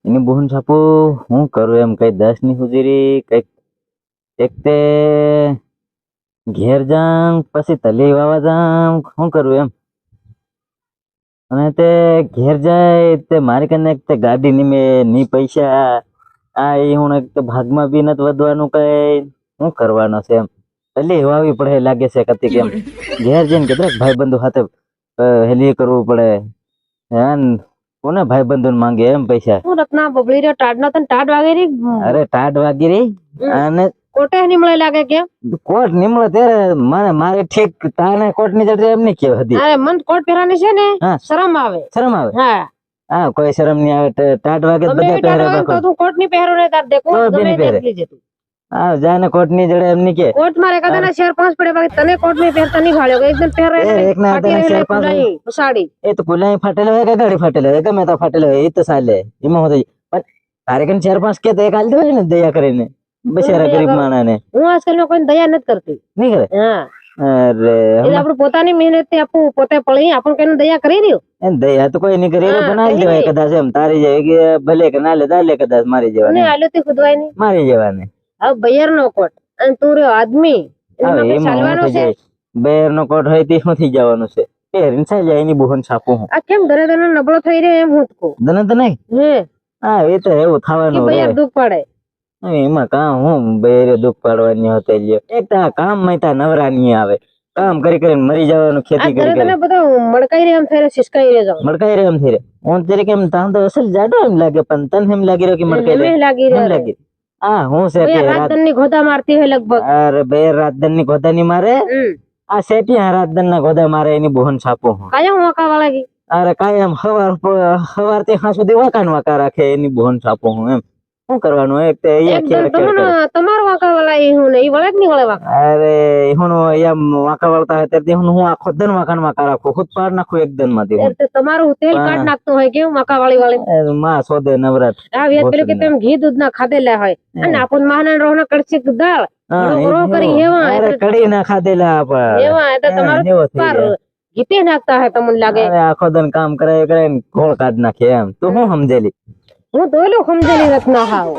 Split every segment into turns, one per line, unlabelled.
એની બોહન છાપો હું કરું એમ કઈ 10 ની હુજીરી કઈક એક તે ઘેર જામ પછી તલી વાવા જામ શું કરું એમ અને તે ઘેર જાય તે મારી કને એક તે ગાડી ની મે ની પૈસા આ એ હું એક તો ભાગમાં બી નથી વધવાનું કઈ શું કરવાનો છે એમ તલી વાવી પડે લાગે છે કતી કેમ ઘેર જઈને કેટલાક ભાઈ બંધુ સાથે હેલી કરવું પડે હે કોને ભાઈ બંધુ માંગે એમ પૈસા
હું રત્ના બબડી રે ટાડ ના તન ટાડ વાગે રી
અરે ટાટ વાગી રહી અને
કોટે નિમળે લાગે કે
કોટ નિમળો ત્યારે મારે ઠીક તાને કોટ ની જડે એમ નહીં કેવ હતી
અરે મન કોટ પહેરાની છે ને
હા.
શરમ આવે
શરમ આવે
હા
હા કોઈ શરમ નહીં આવે ટાટ વાગે તો
તમે
બધા
ટાડ
પહેરે
વાગે તો
બાકો
તું કોટ ની પહેરો ને તાર દેખો
તો બી
ગમે
નહીં પહેરે.
દેખ લીજે તું
હા જાને કોટ ની જડે એમ નહીં કે
કોટ મારે કદાના 4-5 પડે બાકી તને કોટ ની પહેરતા નહીં ભાળ્યો કે એકદમ પહેરે
એ એક ના
ફાટી
હાથે
રહેલે
4-5
ફુલાઈ સાડી
એ તો પુલાઈ ફાટેલો હોય કે ગાડી ફાટેલો હોય ગમે તો ફાટેલો હોય એ તો ચાલે એમાં હોતી પણ તારે કન 4-5 કે તો એક હાલ દેવાય ને દયા કરીને બિચારા ગરીબ માણસને
હું આજકાલ કોઈ દયા નથી કરતી
નહીં કરે
હા
અરે
એટલે આપણે પોતાની મહેનત થી આપું પોતે પડી આપણ કઈ દયા કરી રહ્યો
એમ દયા તો કોઈ નહીં કરે
હા,
બનાવી દેવાય કદાચ એમ તારી જાય કે ભલે કે ના લે તાલે કદાચ મારી
મને
જવાને
આલ્યો તે ખુદવાય નહીં
મારી જવાને
હવે બૈર નો કોટ અને તું રહ્યો આદમી એમાં
હવે
આપણે
એમાં
ચાલવાનો
શું થઈ
છે
જાય બેર નો કોટ હોય તે શું થઈ જવાનું છે પહેરીને ચાલી જાય એની બોહન છાપું હું
આ કેમ ધરે ધરે નબળો થઈ રહ્યો એમ હું જ કહું
દને તો નહીં
હે
હા એ તો એવું
કે
થવાનું
બૈર
રે
દુઃખ પડે
એમાં કામ હું બેરે દુઃખ પાડવાની હોતે લ્યો એક તો આ કામ માં તા નવરા નહીં આવે કામ કરી કરીને મરી જવાનું
આ
ખેતી
ધરે
કરી
તને બધું મડકાઈ રહ્યો એમ થઈ રહ્યો સિસકાઈ રહ્યો જાઉં
મડકાઈ રહ્યો એમ થઈ રે ઓન તેરે કેમ તાન તો અસલ જાડો એમ લાગે પણ તને એમ લાગી રહ્યો કે મડકાઈ
એમે લાગી
એમ
રહ્યો
લાગી હા હું છે કે
રાત
રાત
ની ઘોડા મારતી હોય લગભગ
અરે બે રાત દન ની ગોદા ની મારે આ સેટી રાત દન ના ગોદા મારે એની બોહન છાપો હું
કાયા વાંકા વાળા ગઈ
અરે કાયમ હવાર થી હા સુધી વાંકા વાંકા રાખે એની બોહન છાપો હું એમ શું કરવાનું એક તો અહીંયા
એકદમ
ખેડ ખેડ કરે
તમારો વાંકા વાળા એ હું ને ઈ વળે કે નહીં વળે વાંકા
અરે હું એમ વાંકા વળતા હોય ત્યારે હું આખો દન વાંકા વાંકા રાખું ખુદ પાડ નાખું એક દન માંથી હું
એટલે તમારું તેલ કાઢ નાખતો હોય કેવું વાંકા વાળી
માં સોદે નવરાત
આ વ્યાજ પેલું કે તેમ ઘી દૂધ ના ખાધેલા હોય અને આપણ મહાના રોહના કડછી દાળ રોહ કરી હેવા
અરે કડી ના ખાધેલા આપણ
હેવા એટલે તમારું પાર ઘીતે નાખતા હોય તમને લાગે
અરે આખો દન કામ કરે કરે ગોળ કાઢ નાખે એમ તું શું સમજેલી
હું તો એલું સમજેલી રત્ના હાવ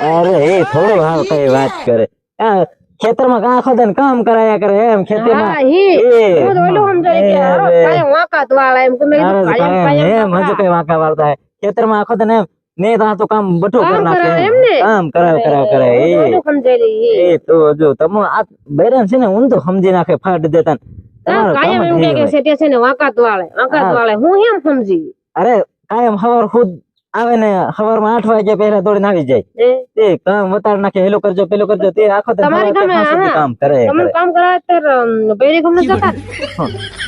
અરે એ થોડું હાવ કઈ વાત કરે આ ખેતરમાં આખો દન કામ કરાયા કરે એમ ખેતીમાં
હા હી હું તો એલું સમજેલી કે હારો કાયમ વાંકા જ વાળા એમ કે મેં કીધું કાયમ
એમ હજુ કઈ વાંકા વાળતા હોય ખેતરમાં આખો દન એમ ને તો કામ બઠું કરી
કામ
નાખે
કરાવે એમ ને
કામ કરાવ કરે
હું તો એલું સમજેલી
એ તો જો તમે આ બેરન છે ને હું તો સમજી નાખે ફાટ દેતા તમારું
કાયમ
કામ
એમ કે સેટે છે ને વાંકા જ વાળે હું એમ સમજી
અરે કાયમ હવાર ખુદ આવે ને હવાર માં 8 વાગે પહેલા દોડીને આવી જાય તે કામ વતાડ નાખે હેલો કરજો પેલો કરજો તે આખો
તમારી ગમે
કામ કરે
તમે કામ કરાવે તો બેરી ગમ ન જતા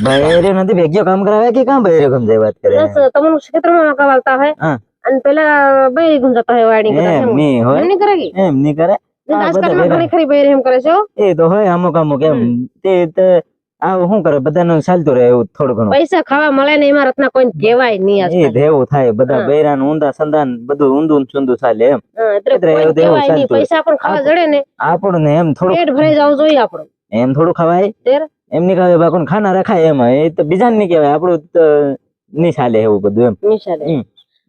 બહેરે નથી ભેગ્યો કામ કરાવે કે કામ બહેરે ગમ જાય વાત કરે
બસ તમને ક્ષેત્રમાં વાંકા વાળતા હોય અને પેલા બેરી ગમ જતા હોય વાડી
એમ નહીં હોય
એમ નહીં કરે કે
એમ નહીં કરે
આજકાલ ઘણી ખરી બેરી એમ કરે છે
એ તો હોય અમુક એમ તે આ શું કરે બધાનું ચાલતું રહે એવું થોડું ઘણું
પૈસા ખાવા મળે ને એમાં રત્ના કોઈ કહેવાય નહીં
એ
આજકાલ
એવું થાય બધા બૈરાનું ઊંધા સંધાન બધું ઊંધું ચૂંધું ચાલે એમ
એટલે કોઈ કહેવાય નહીં પૈસા પણ ખાવા જડે ને
આપણને એમ થોડું
પેટ ભરાઈ જવું જોઈએ આપણું
એમ થોડું ખવાય
તેર
એમ નહીં ખાવે બાકોને ખાના રખાય એમાં એ તો બીજાને નહીં કહેવાય આપણું તો નહીં ચાલે એવું બધું એમ
નિશાળે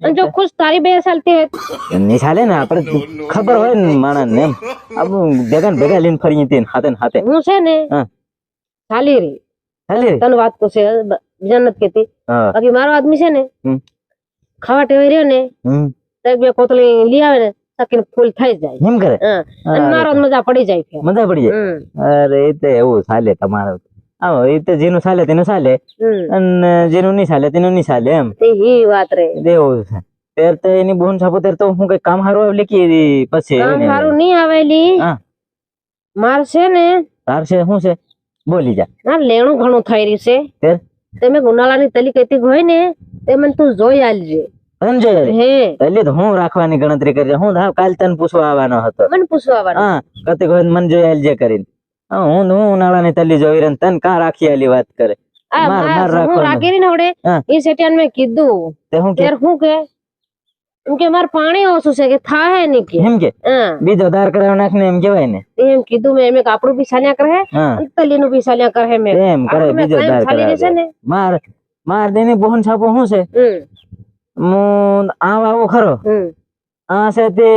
અને જો ખુશ તારી બે ચાલતી હોય
નહીં ચાલે ને આપણે ખબર હોય ને માણસ ને એમ આપણું ભેગા ને ભેગા લઈને ફરીએ તે હાથે ને હાથે
હું છે ને ચાલી રહી
ચાલે
તને વાત તો છે બીજા નથી કેતી બાકી મારો આદમી છે ને ખાવા ટેવાઈ રહ્યો ને તો બે કોતળી લઈ આવે ને સકીને ફૂલ થઈ જાય
એમ કરે
અને મારો મજા પડી જાય ફેર.
મજા પડી જાય અરે એ તો એવું ચાલે તમારું આવો એ તો જેનું ચાલે તેનું ચાલે અને જેનું નહીં ચાલે તેનું નહીં ચાલે એમ
તે હી વાત રે
એવું છે ત્યારે તો એની બોન છાપો ત્યારે તો હું કઈ કામ હારું આવે કે પછી
કામ સારું નહીં આવેલી માર છે ને
તાર છે શું છે બોલી જા
હા લેણું ઘણું થઈ રહ્યું છે તમે ઉનાળાની તલી કહેતી હોય ને તે મને તું જોઈ આલજે
સમજે
હે
એટલે તો હું રાખવાની ગણતરી કરી હું કાલ તને પૂછવા આવવાનો હતો
મને પૂછવા આવવાનું
હા કતી કોઈ મન જોઈ આલજે કરીને હું ઉનાળાની તલી જોઈ રહી તને કા રાખી આલી વાત કરે
હું રાખી ને આવડે એ સેટિયાન મેં કીધું
તે હું કે
શું કે એમ કે મારે પાણી ઓછું છે કે થાય નહીં કે
એમ કે બીજો દાર કરાવ નાખને એમ કેવાય ને
એમ કીધું મેં એમ આપણું બી સાલ્યા કરે તલીનું બી સાલ્યા કરે મેં
એમ કરે બીજો દાર કરાવે માર દેની બોહન છાપો શું છે હું આવો ખરો આ છે તે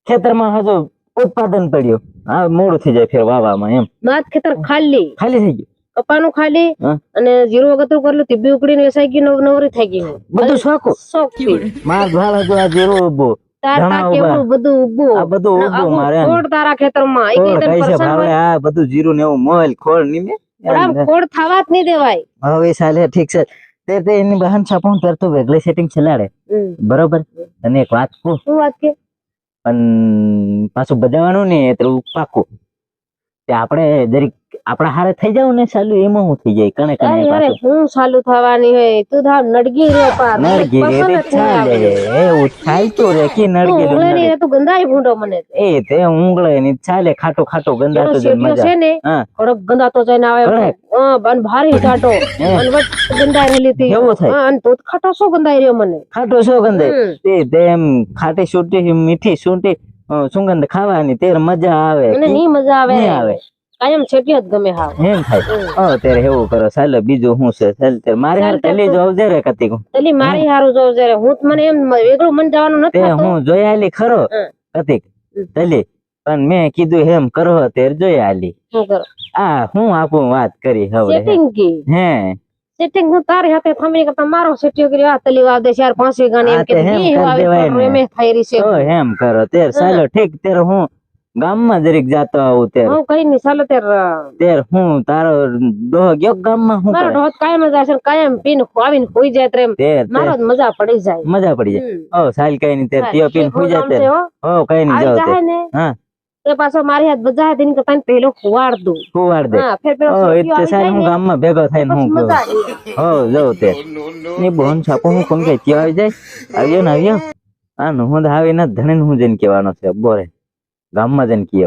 ખેતરમાં હજુ ઉત્પાદન પડ્યું હા મોડું થઈ જાય ફેર વાવામાં એમ
માત ખેતર ખાલી
ખાલી થઈ ગયું
કપાનું ખાલી
હા.
અને જીરું વગર કરેલું તે બી ઉકળીને વેસાઈ ગયું નવરી થઈ ગઈ
બધું શોખું
સોખી
માર ભાળ હજુ આ જીરું ઉભું
તાર
ઘણા
તા
ઉભા.
કેવડું બધું ઉભું
આ બધું
ને
ઉભું
આવું
મારે એમ.
ખોડ તારા ખેતરમાં એક
ખોળ
એકદમ
કઈ છે
પરસન
ભાવે
હોય.
આ બધું જીરું ને એવું મોલ ખોળ નીમે
પણ આમ ખોડ થવા જ નહીં દેવાય
હવે ચાલે ઠીક છે તે એની બહાન છાપું તરતો વેગલે સેટિંગ ચલાડે બરોબર અને એક વાત કહું
શું વાત કે
પણ પાછું બજાવવાનું ને એટલું પાકું તે આપણે જરીક આપણા હારે થઈ જાવ ને ચાલુ એમાં હું થઈ જાય કણે કણે
અરે
પાછું
હું ચાલુ થવાની હોય તું થાવ નડગી રે પાર
નડગી રે
પસંદ
તે
જ નહીં
ચાલે
આવે.
એવું ચાલતું રે કે
તું
નડગી
ઊંઘે નહીં તું ગંધાઈ ભૂંડો મને
એ તે ઊંઘળે ની ચાલે ખાટો ખાટો
એનો
ગંધાતો જ
શેઠિયો
મજા
છે ને
હા
કડક ગંધાતો જઈને આવે
કડક.
હા બન ભારી ચાટો અને વટ ગંધાઈ રહેલી હતી
એવું થાય.
હા અને તો ખાટો શું ગંધાઈ રહ્યો મને
ખાટો શું ગંધાય
હમ.
તે એમ ખાટી સૂટી મીઠી સૂટી સુગંધ ખાવાની તેર મજા આવે
મને નહીં મજા આવે
નહીં આવે
કાયમ શેઠિયો જ ગમે હાવ
એમ થાય ત્યારે એવું કરો ચાલો બીજું શું છે ચાલ ત્યારે મારે હાર
ચાલ,
તલી
તો-
જોવ જરે કતી
તલી મારી હારું જોઉં જયારે હું તો મને એમ વેગળું મન જવાનું
તે
નથી થતું.
હું જોઈ આલી ખરો
હમ.
કતિક તલી પણ મેં કીધું એમ કરો ત્યારે જોઈ આલી
શું કરો
આ હું આપું વાત કરી હવે
સેટિંગ કી
હે
સેટિંગ હું તારી હાથે થમી કરતા મારો સેટિયો કર્યો આ તલી વાવ દે 4-5 વીઘાની
આ
એમ
તે
કે
હેમ
ની
કરી
વાવી
દેવાય
પણ
ને.
એમે થઈ રહી છે
તો એમ કરો ત્યારે ચાલો ઠીક ત્યારે હું ગામમાં જરીક જાતો આવું ત્યારે
હું કઈ નહીં ચાલો
ત્યારે હું તારો ડોહ ગયો ગામમાં હું
મારો
કરે?
ઢોત કાયમ જ હશે ને કાયમ પીને આવીને ખોઈ જાય તો એમ
ત્યારે
મારો જ મજા પડી જાય
મજા પડી જાય
હમ.
ઓ સાલ કઈ નહીં ત્યારે ત્યો પીને સુઈ
ગામ
જાય
છે
ત્યારે
હો.
હો કઈ નહીં
આવી
જાવ
જાય ને
હા
તે પાછો મારી હાથ બજાય તેની કરતા એને પેલો ખુવાડ દઉં
કુવાડ દે
હા ફેર પેલો
ઓ
સેટિયો
એટલે
આવી
સાલ
જાય
હું
ને,
ગામમાં ભેગો થઈને
પછી
હું
મજા
કરું
આવી જાય.
હો જવું તે બોન છાપો હું કોણ કે ત્યો આવી જાય આવ્યો ને આવ્યો આ હું આવીને ધણીને હું જઈને કહેવાનો છે બોરે ગામમાં જઈને કહેવું